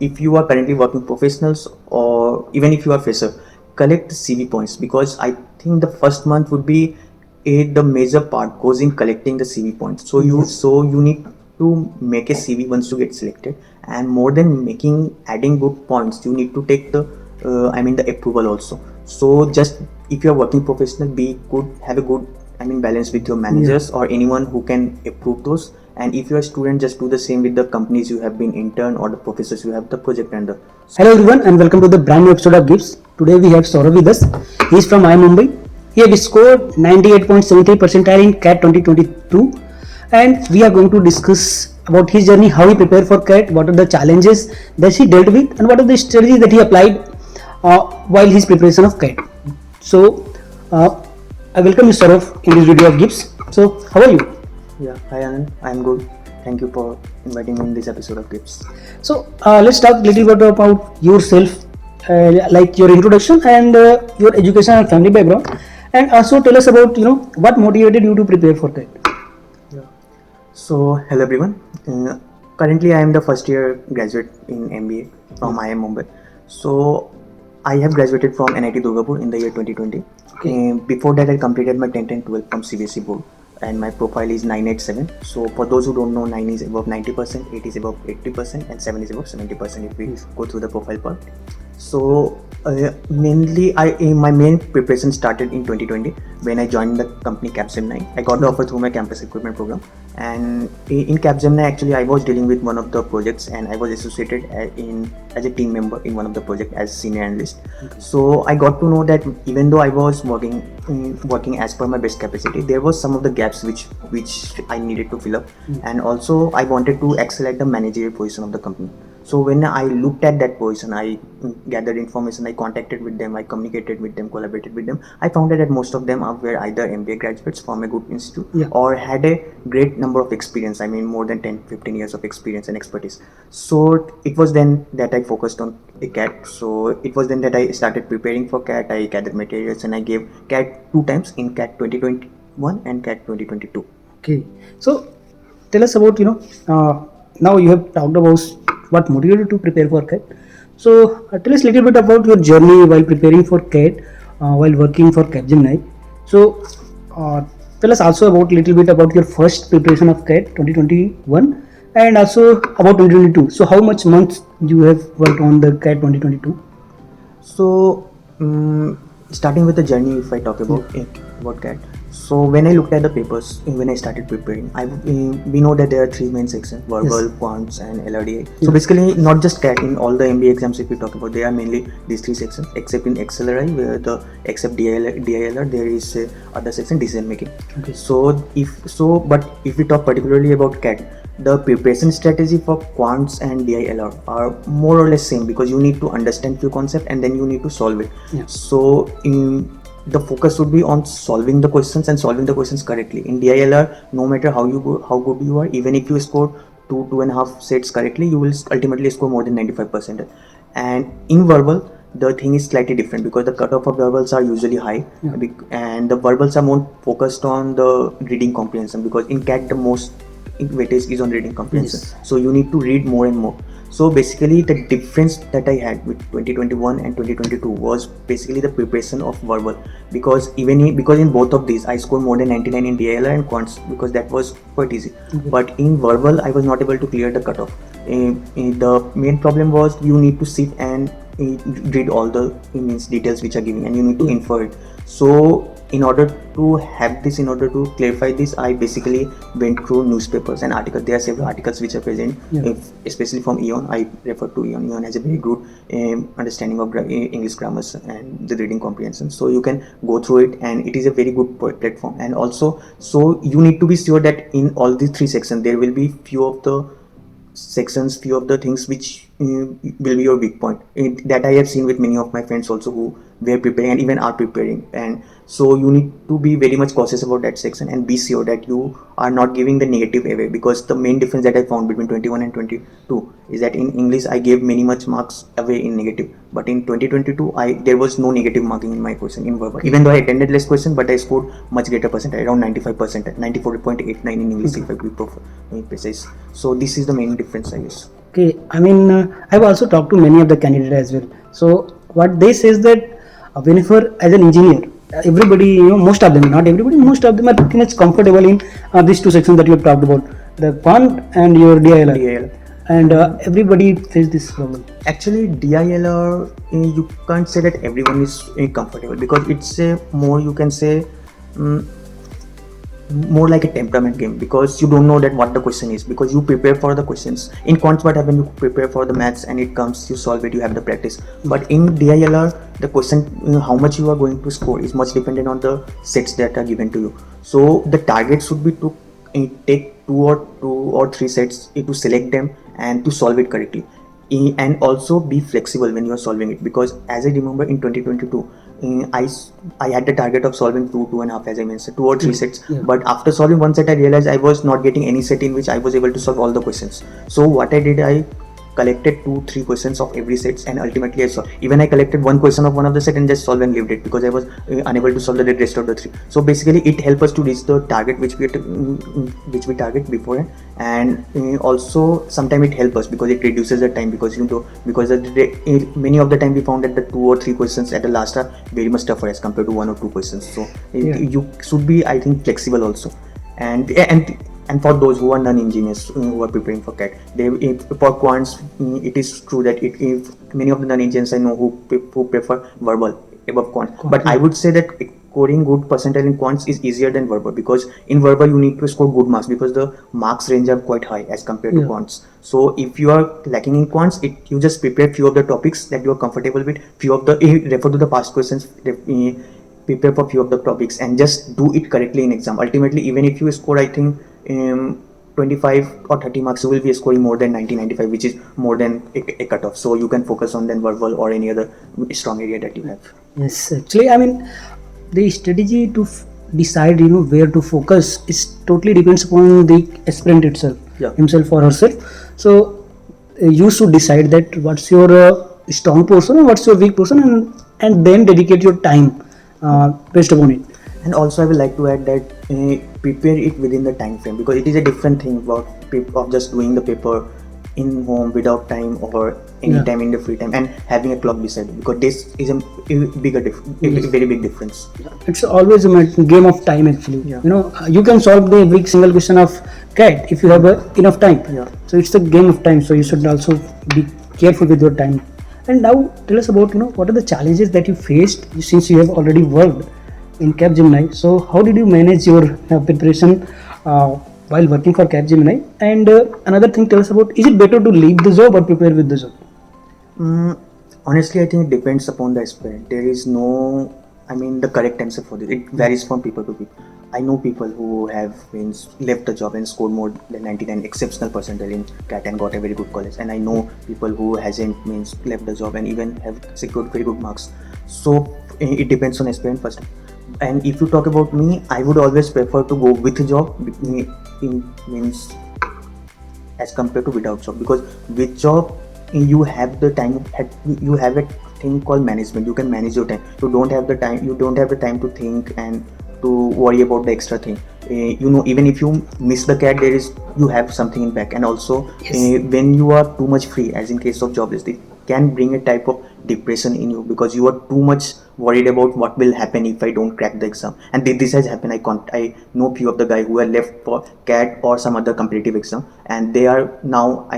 If you are currently working professionals or even if you are fresher, collect the CV points, because I think the first month would be the major part goes in collecting the CV points. So you need to make a CV once you get selected, and more than adding good points, you need to take the approval also. So just if you are working professional, be good, have a good balance with your managers or anyone who can approve those. And if you're a student, just do the same with the companies you have been intern or the professors you have the project under. Hello everyone and welcome to the brand new episode of GIBS. Today we have Saurabh with us. He is from IIM Mumbai. He had scored 98.73 percentile in CAT 2022, and we are going to discuss about his journey, how he prepared for CAT, what are the challenges that he dealt with, and what are the strategies that he applied while his preparation of CAT. So I welcome you, Saurabh, in this video of GIBS. So how are you? Yeah, hi Anand, I'm good. Thank you for inviting me in this episode of Tips. So let's talk a little bit about yourself, like your introduction and your education and family background, and also tell us about what motivated you to prepare for that. Yeah. So hello everyone. Currently I am the first year graduate in MBA from IIM Mumbai. So I have graduated from NIT Durgapur in the year 2020. Okay. Before that I completed my 10th and 12th from CBSE board. And my profile is 987. So for those who don't know, 9 is above 90%, 8 is above 80%, and 7 is above 70% if we go through the profile part. So mainly my main preparation started in 2020 when I joined the company Capgemini. I got the offer through my campus recruitment program, and in Capgemini actually I was dealing with one of the projects, and I was associated as a team member in one of the projects as senior analyst. Okay. So I got to know that even though I was working as per my best capacity, there was some of the gaps which I needed to fill up, and also I wanted to excel at the managerial position of the company. So when I looked at that position, I gathered information, I contacted with them, I communicated with them, collaborated with them. I found that most of them were either MBA graduates from a good institute or had a great number of experience, more than 10-15 years of experience and expertise. So it was then that I focused on a CAT. So it was then that I started preparing for CAT. I gathered materials and I gave CAT 2 times in CAT 2021 and CAT 2022. Okay. So tell us about, now you have talked about what motivated you to prepare for CAT. So tell us a little bit about your journey while preparing for CAT, while working for Capgemini. So tell us also about a little bit about your first preparation of CAT 2021 and also about 2022. So how much months you have worked on the CAT 2022? So starting with the journey, if I talk about CAT. So when I looked at the papers, when I started preparing, we know that there are 3 main sections: verbal, quants, and LRDA. So basically, not just CAT, in all the MBA exams, if we talk about, they are mainly these 3 sections, except in XLRI, where except DILR, there is other section, decision making. Okay. But if we talk particularly about CAT, the preparation strategy for quants and DILR are more or less same, because you need to understand few concepts and then you need to solve it. Yeah. So the focus would be on solving the questions and solving the questions correctly. In DILR, no matter how good you are, even if you score 2.5 sets correctly, you will ultimately score more than 95%. And in verbal, the thing is slightly different, because the cutoff of verbals are usually high, and the verbals are more focused on the reading comprehension, because in CAT the most weightage is on reading comprehension. Yes. So you need to read more and more. So basically the difference that I had with 2021 and 2022 was basically the preparation of verbal, because in both of these I scored more than 99 in DILR and quants, because that was quite easy. Mm-hmm. But in verbal I was not able to clear the cutoff. The main problem was you need to sit and read all the details which are given, and you need to infer it. So in order to clarify this, I basically went through newspapers and articles. There are several articles which are present, especially from ION. I refer to ION. ION has a very good understanding of English grammars and the reading comprehension. So you can go through it, and it is a very good platform. And also, so you need to be sure that in all these 3 sections, there will be few of the things which will be your weak point. That I have seen with many of my friends also who were preparing and even are preparing. And so you need to be very much cautious about that section and be sure that you are not giving the negative away, because the main difference that I found between 21 and 22 is that in English I gave many much marks away in negative, but in 2022 there was no negative marking in my question in verbal. Even though I attended less question, but I scored much greater percentage, around 95%, 94.89 in English if I be precise. So this is the main difference I guess. Okay, I mean, I've also talked to many of the candidates as well. So what they say is that whenever as an engineer, everybody, most of them, not everybody, most of them are pretty much comfortable in these two sections that you have talked about, the quant and your DILR. DIL. And everybody face this problem. Actually, DILR, you can't say that everyone is comfortable, because it's a more, you can say, mm, more like a temperament game, because you don't know that what the question is, because you prepare for the questions. In quants, what happens, you prepare for the maths and it comes, you solve it, you have the practice. But in DILR, the question, how much you are going to score is much dependent on the sets that are given to you. So the target should be to take two or three sets, to select them and to solve it correctly. And also be flexible when you are solving it, because as I remember in 2022, I had the target of solving two and a half, as I mentioned, two or three sets. Yeah. But after solving one set, I realized I was not getting any set in which I was able to solve all the questions. So what I did, I collected 2-3 questions of every sets, and ultimately I solved. Even I collected one question of one of the set and just solved and lived it, because I was unable to solve the rest of the three. So basically it helps us to reach the target which we target beforehand. And also sometimes it helps us because it reduces the time, because many of the time we found that the 2 or 3 questions at the last are very much tougher as compared to 1 or 2 questions. So you should be, I think, flexible also. And for those who are non-engineers who are preparing for CAT, for quants, it is true that if many of the non-engineers I know who prefer verbal above quant. But I would say that scoring good percentile in quants is easier than verbal, because in verbal you need to score good marks, because the marks range are quite high as compared to quants. So if you are lacking in quants, you just prepare few of the topics that you are comfortable with, refer to the past questions, prepare for few of the topics, and just do it correctly in exam. Ultimately, even if you score, I think, 25 or 30 marks, you will be scoring more than 90-95, which is more than a cutoff. So you can focus on then verbal or any other strong area that you have. Yes, actually, I mean, the strategy to decide, where to focus is totally depends upon the aspirant itself, himself or herself. So you should decide that what's your strong portion and what's your weak portion, and then dedicate your time based upon it. And also I would like to add that prepare it within the time frame, because it is a different thing of just doing the paper in home without time or any time in the free time and having a clock beside it, because this is a very big difference. It's always a game of time actually. You can solve every single question of CAT if you have enough time. So it's a game of time, so you should also be careful with your time. And now tell us about what are the challenges that you faced since you have already worked in Capgemini. So how did you manage your preparation while working for Capgemini? And another thing, tell us about, is it better to leave the job or prepare with the job? Honestly, I think it depends upon the aspirant. There is no, the correct answer for this. It varies from people to people. I know people who have left the job and scored more than 99 exceptional percentile in CAT and got a very good college. And I know people who hasn't left the job and even have secured very good marks. So it depends on aspirant first. And if you talk about me, I would always prefer to go with a job, as compared to without job, because with job you have the time, you have a thing called management. You can manage your time. You don't have the time to think and to worry about the extra thing. Even if you miss the CAT, you have something in back. And also when you are too much free, as in case of jobless, it can bring a type of depression in you, because you are too much worried about what will happen if I don't crack the exam. And this has happened. I know few of the guys who are left for CAT or some other competitive exam, and they are now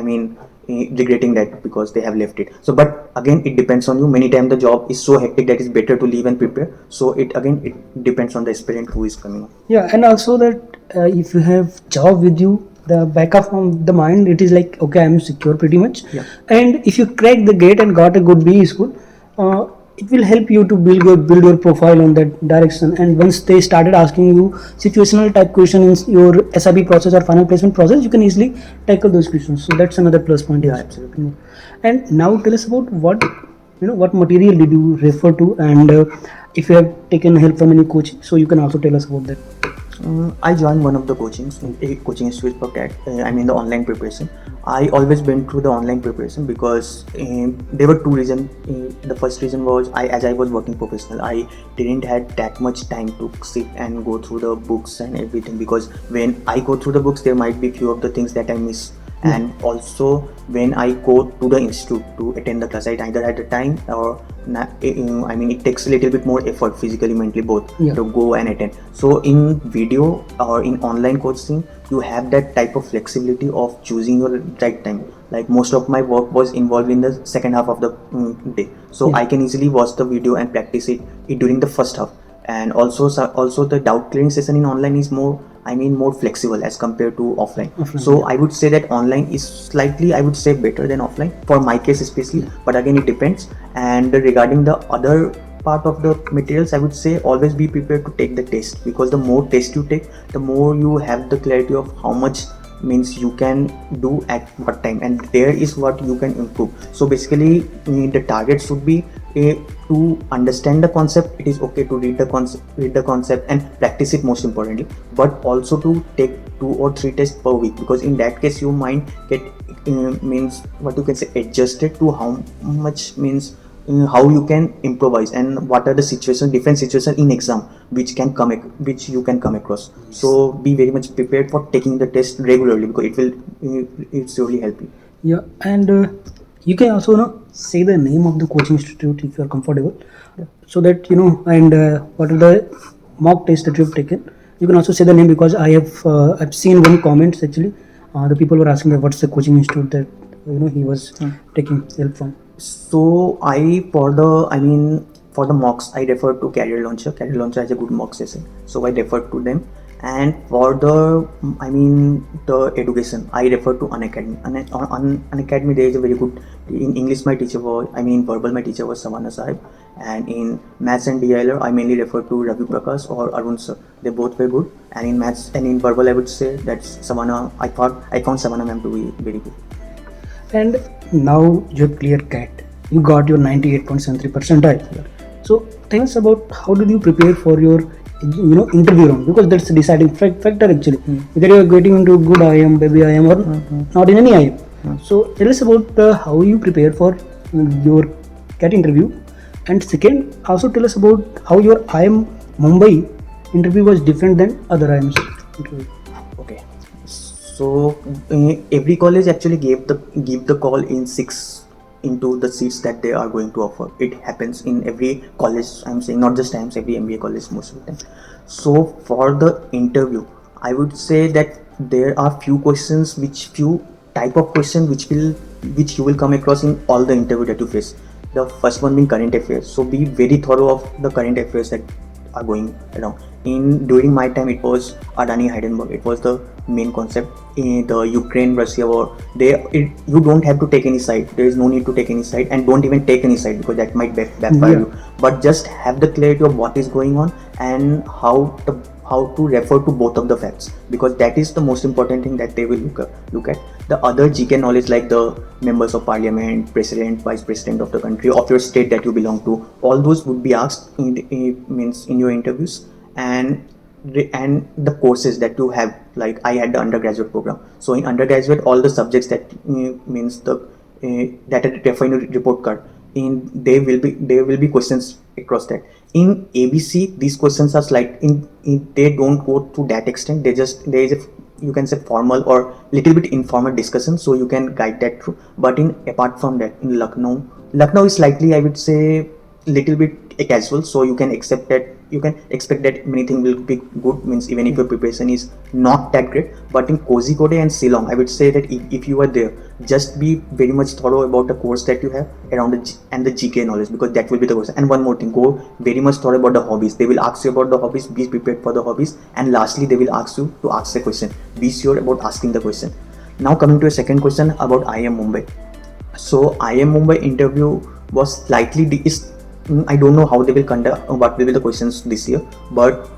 regretting that because they have left it. So but again, it depends on you. Many times the job is so hectic that it's better to leave and prepare. So it depends on the aspirant who is coming up. And also that if you have job with you, the backup from the mind, it is like, okay, I'm secure pretty much. And if you crack the gate and got a good B school, it will help you to build your profile on that direction. And once they started asking you situational type questions in your SIP process or final placement process, you can easily tackle those questions. So that's another plus point. Absolutely. And now tell us about what material did you refer to, and if you have taken help from any coaching, so you can also tell us about that. I joined one of the coaching institute for CAT. The online preparation. I always went through the online preparation because there were two reasons. The first reason was as I was working professional, I didn't had that much time to sit and go through the books and everything, because when I go through the books, there might be few of the things that I miss. And also when I go to the institute to attend the class, I either at the time or I mean it takes a little bit more effort physically, mentally both to go and attend. So in video or in online coaching, you have that type of flexibility of choosing your right time. Like most of my work was involved in the second half of the day, so I can easily watch the video and practice it during the first half. And also the doubt clearing session in online is more, I mean, more flexible as compared to offline. So I would say that online is slightly, I would say, better than offline for my case especially, but again it depends. And regarding the other part of the materials, I would say always be prepared to take the test, because the more test you take, the more you have the clarity of how much means you can do at what time, and there is what you can improve. So basically the target should be to understand the concept. It is okay to read the concept and practice it, most importantly, but also to take 2 or 3 tests per week, because in that case your mind get means what you can say adjusted to how much means how you can improvise and what are the different situations in exam which you can come across. So be very much prepared for taking the test regularly, because it surely help you. Yeah, and you can also say the name of the coaching institute if you are comfortable, so that and what are the mock tests that you have taken. You can also say the name, because I've seen one comments actually. The people were asking that what's the coaching institute that he was taking help from. So for the mocks, I refer to Career Launcher. Career Launcher has a good mock session, so I refer to them. And for the the education, I refer to Unacademy. On Unacademy, there is a very good, in English my teacher was, verbal my teacher was Savana Sahib, and in maths and DILR I mainly refer to Ravi Prakash or Arun sir. They both were good, and in maths and in verbal I would say that Savana, I found Savana ma'am to be very good. And now you're clear CAT. You got your 98.73 percentile. So tell us about how did you prepare for your interview round, because that's the deciding factor actually. Whether you're getting into good IIM, baby IIM, or not in any IIM. So tell us about how you prepare for your CAT interview. And second, also tell us about how your IIM Mumbai interview was different than other IIMs interview. Okay. So every college actually give the call in 6 into the seats that they are going to offer. It happens in every college, I'm saying, not just IIMs, every MBA college most of the time. So for the interview, I would say that there are few type of question which you will come across in all the interview that you face. The first one being current affairs. So be very thorough of the current affairs that are going around. During my time, it was Adani Hindenburg. It was the main concept in the Ukraine-Russia war. You don't have to take any side. There is no need to take any side, and don't even take any side, because that might backfire you. But just have the clarity of what is going on and how to refer to both of the facts, because that is the most important thing that they will look at. The other GK knowledge, like the members of parliament, president, vice president of the country, of your state that you belong to, all those would be asked in your interviews. And the courses that you have, like I had the undergraduate program. So in undergraduate, all the subjects that that are referred in your report card, there will be questions across that. In ABC, these questions are they don't go to that extent. There is a, you can say, formal or little bit informal discussion, so you can guide that through. But apart from that, in Lucknow is slightly, I would say, little bit casual, so you can expect that many things will be good, means even if your preparation is not that great. But in Kozhikode and Shillong, I would say that if you are there, just be very much thorough about the course that you have around the GK knowledge, because that will be the course. And one more thing, go very much thorough about the hobbies. They will ask you about the hobbies, be prepared for the hobbies. And lastly, they will ask you to ask a question. Be sure about asking the question. Now coming to a second question about IIM Mumbai. So IIM Mumbai interview was slightly I don't know how they will conduct, what will be the questions this year, but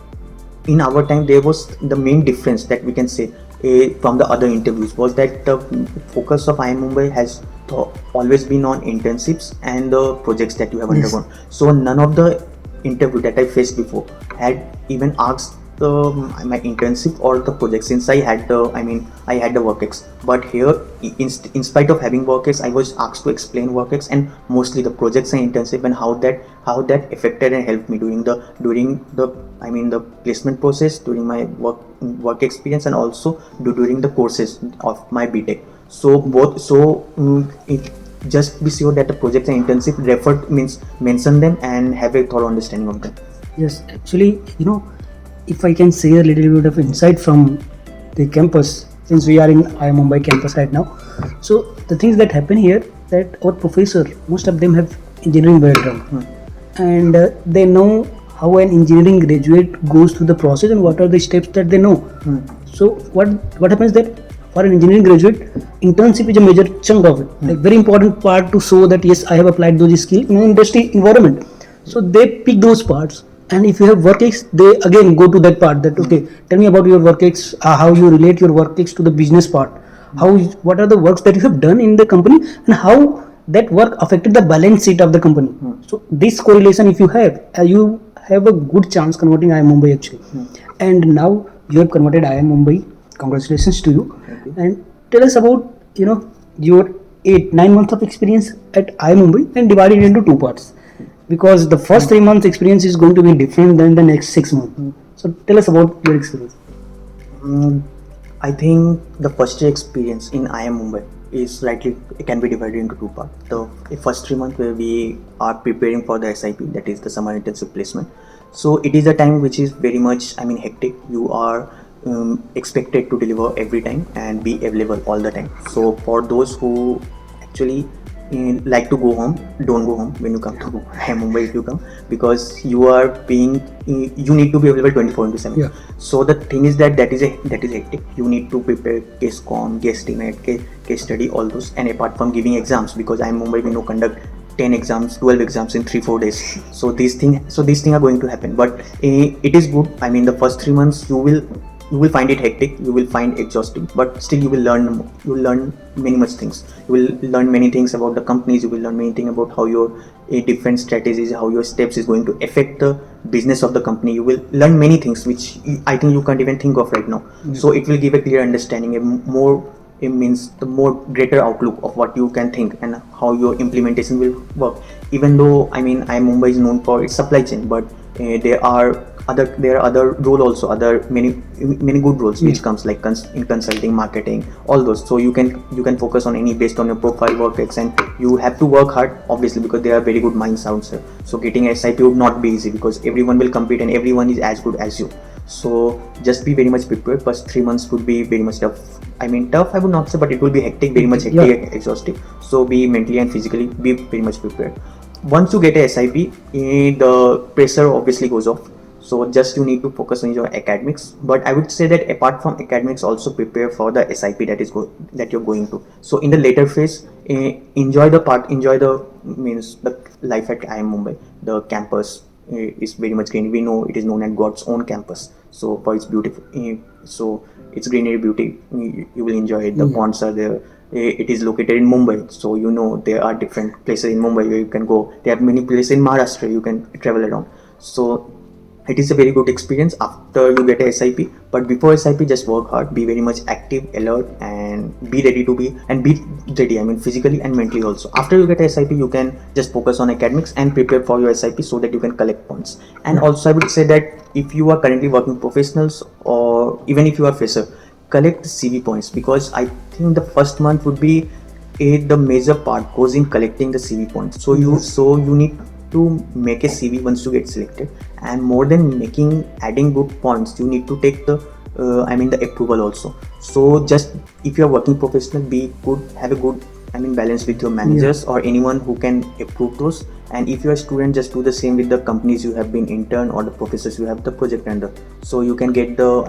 in our time there was the main difference that we can say from the other interviews was that the focus of IIM Mumbai has always been on internships and the projects that you have undergone. So none of the interview that I faced before had even asked my internship or the project, since I had the work-ex. But here, in spite of having work-ex, I was asked to explain work-ex and mostly the projects and internship, and how that affected and helped me during the placement process, during my work experience, and also during the courses of my BTech. So both, so it, just be sure that the projects and internship refer means mention them and have a thorough understanding of them. Yes, actually, if I can say a little bit of insight from the campus, since we are in IIM Mumbai campus right now. So the things that happen here, that our professor, most of them have engineering background, and they know how an engineering graduate goes through the process and what are the steps that they know. So what happens that for an engineering graduate, internship is a major chunk of it, like very important part to show that yes, I have applied those skills in an industry environment. So they pick those parts, and if you have work ex, they again go to that part, that okay, tell me about your work ex, how you relate your work ex to the business part, what are the works that you have done in the company, and how that work affected the balance sheet of the company. So this correlation, if you have a good chance converting IIM Mumbai actually. And now you have converted IIM Mumbai. Congratulations to you. And tell us about your 8-9 months of experience at IIM Mumbai, and divide it into two parts, because the first 3 months experience is going to be different than the next 6 months. So tell us about your experience. I think the first year experience in IIM Mumbai is likely, it can be divided into two parts. The first 3 months where we are preparing for the SIP, that is the summer intensive placement. So it is a time which is very much, hectic. You are expected to deliver every time and be available all the time. So for those who actually like to go home, don't go home when you come to IIM Mumbai if you come, because you are being, you need to be available 24/7. Yeah. So the thing is that is hectic. You need to prepare case con, case estimate, case study, all those, and apart from giving exams, because IIM Mumbai we know conduct 10 exams, 12 exams in 3-4 days. So these things are going to happen, but it is good. The first 3 months you will find it hectic, you will find exhausting, but still you will learn many much things. You will learn many things about the companies, you will learn many things about how your different strategies, how your steps is going to affect the business of the company. You will learn many things which I think you can't even think of right now. So it will give a clear understanding, it means the more greater outlook of what you can think and how your implementation will work. Even though IIM Mumbai is known for its supply chain, but there are other role also, other many good roles which comes like in consulting, marketing, all those. So you can focus on any based on your profile, work ex, and you have to work hard obviously, because there are very good minds out there. So getting SIP would not be easy, because everyone will compete and everyone is as good as you. So just be very much prepared. First 3 months would be very much tough. Tough I would not say, but it will be hectic, very much hectic, exhausting. So be mentally and physically be very much prepared. Once you get a SIP, the pressure obviously goes off. So just you need to focus on your academics. But I would say that apart from academics, also prepare for the SIP that you're going to. So in the later phase, enjoy the life at IIM Mumbai. The campus is very much green. We know it is known as God's own campus. So for its beautiful, so its greenery beauty, you will enjoy it. The ponds are there. It is located in Mumbai, so there are different places in Mumbai where you can go. There are many places in Maharashtra you can travel around. So it is a very good experience after you get a SIP. But before SIP, just work hard, be very much active, alert, and be ready, physically and mentally also. After you get a SIP, you can just focus on academics and prepare for your SIP so that you can collect points. And also I would say that if you are currently working professionals, or even if you are fresher, collect the CV points, because I think the first month would be the major part goes in collecting the CV points. So you need to make a CV once you get selected, and more than adding good points, you need to take the approval also. So just if you are working professional, have a good balance with your managers or anyone who can approve those. And if you are a student, just do the same with the companies you have been intern or the professors you have the project under. So you can get the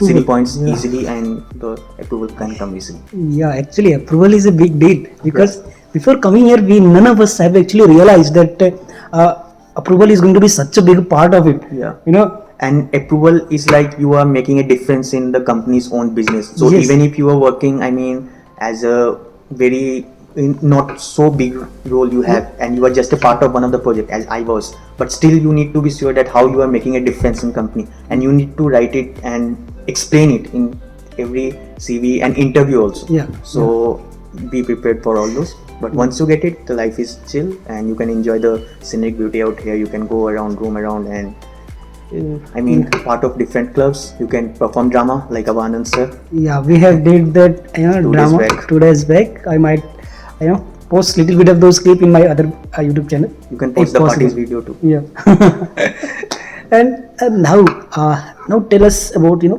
CV points easily, and the approval can come easily. Yeah, actually approval is a big deal, because before coming here, none of us have actually realized that approval is going to be such a big part of it. And approval is like you are making a difference in the company's own business. So even if you are working, as a very not so big role you have, and you are just a part of one of the project, as I was, but still you need to be sure that how you are making a difference in company, and you need to write it and explain it in every CV and interview also. So be prepared for all those. But once you get it, the life is chill and you can enjoy the scenic beauty out here. You can go around, roam around, and I mean, part of different clubs. You can perform drama like Avanand sir. Yeah, we have did that 2 days drama back. 2 days back. I might post little bit of those clip in my other YouTube channel. You can post if the possible. parties video too. Yeah. And now tell us about you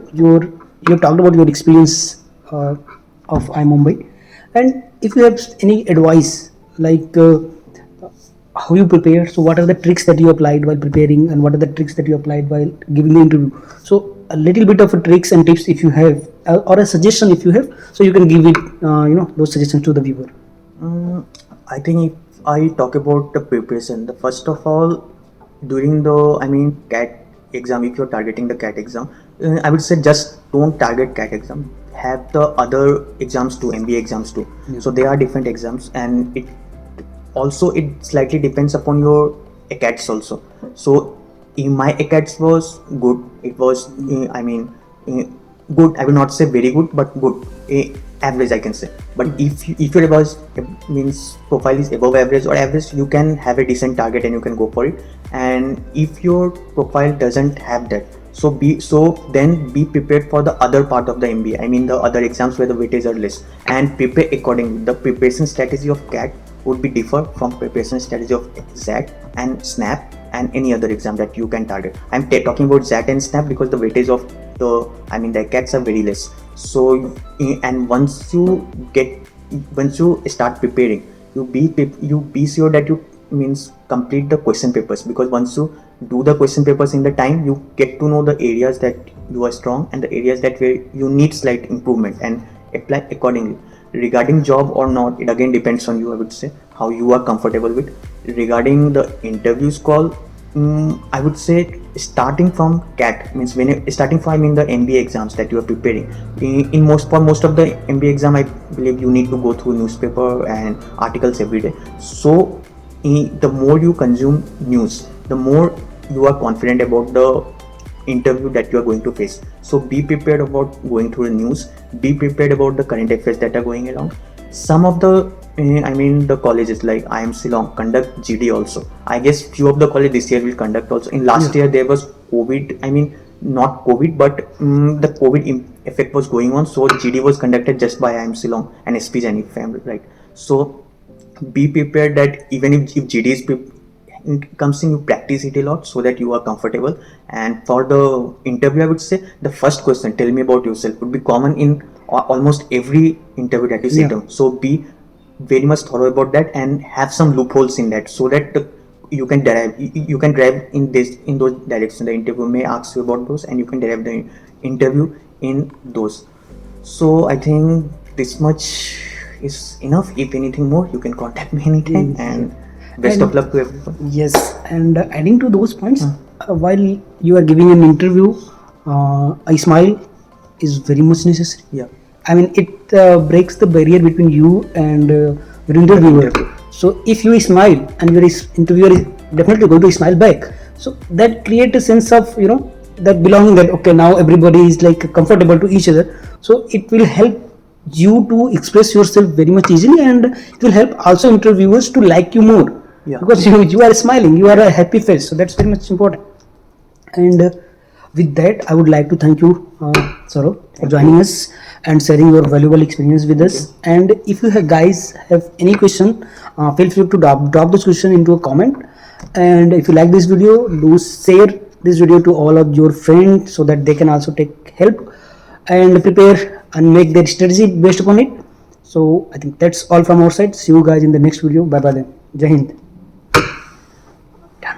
talked about your experience of IIM Mumbai, and if you have any advice like how you prepare. So what are the tricks that you applied while preparing, and what are the tricks that you applied while giving the interview? So a little bit of a tricks and tips if you have, or a suggestion if you have, so you can give it those suggestions to the viewer. I think if I talk about the preparation, the first of all, during the CAT exam, if you're targeting the CAT exam, I would say just don't target CAT exam. Have the other exams too, MBA exams too. Yeah. So there are different exams, and it slightly depends upon your ACATS also. So in my ACATS was good. It was good. I will not say very good, but good. Average I can say. But if your profile is above average or average, you can have a decent target and you can go for it. And if your profile doesn't have that, then be prepared for the other part of the MBA. I mean the other exams where the weightage are less, and prepare accordingly. The preparation strategy of CAT would be differ from preparation strategy of XAT and SNAP and any other exam that you can target. I'm talking about XAT and SNAP because the weightage of the CATs are very less. So and once you start preparing, you be sure that you complete the question papers, because once you do the question papers in the time, you get to know the areas that you are strong and the areas that where you need slight improvement, and apply accordingly. Regarding job or not, it again depends on you. I would say how you are comfortable with. Regarding the interviews call, I would say starting from CAT means starting from the MBA exams that you are preparing. For most of the MBA exam, I believe you need to go through newspaper and articles every day. So the more you consume news, the more you are confident about the interview that you are going to face. So be prepared about going through the news. Be prepared about the current affairs that are going around. Some of the the colleges like IIM Shillong conduct GD also. I guess few of the colleges this year will conduct also. In last year there was COVID. Not COVID, but the COVID effect was going on. So GD was conducted just by IIM Shillong and SP Jain family, right? So be prepared that even if GD is comes in, you practice it a lot so that you are comfortable. And for the interview, I would say the first question, tell me about yourself, would be common in almost every interview that you sit down. So be very much thorough about that and have some loopholes in that, so that you can drive in those directions. The interview may ask you about those, and you can derive the interview in those. So I think this much is enough. If anything more, you can contact me anytime. And best of luck to everyone. Yes, and adding to those points, while you are giving an interview, a smile is very much necessary. Yeah. I mean, it breaks the barrier between you and your interviewer. So if you smile and your interviewer is definitely going to smile back, so that creates a sense of that belonging, that okay, now everybody is like comfortable to each other. So it will help you to express yourself very much easily, and it will help also interviewers to like you more. Yeah. Because you are smiling, you are a happy face, so that's very much important. And with that, I would like to thank you, Saurabh, for joining us and sharing your valuable experience with us. And if you guys have any question, feel free to drop this question into a comment. And if you like this video, do share this video to all of your friends so that they can also take help and prepare and make their strategy based upon it. So I think that's all from our side. See you guys in the next video. Bye bye then. Jai Hind. Done.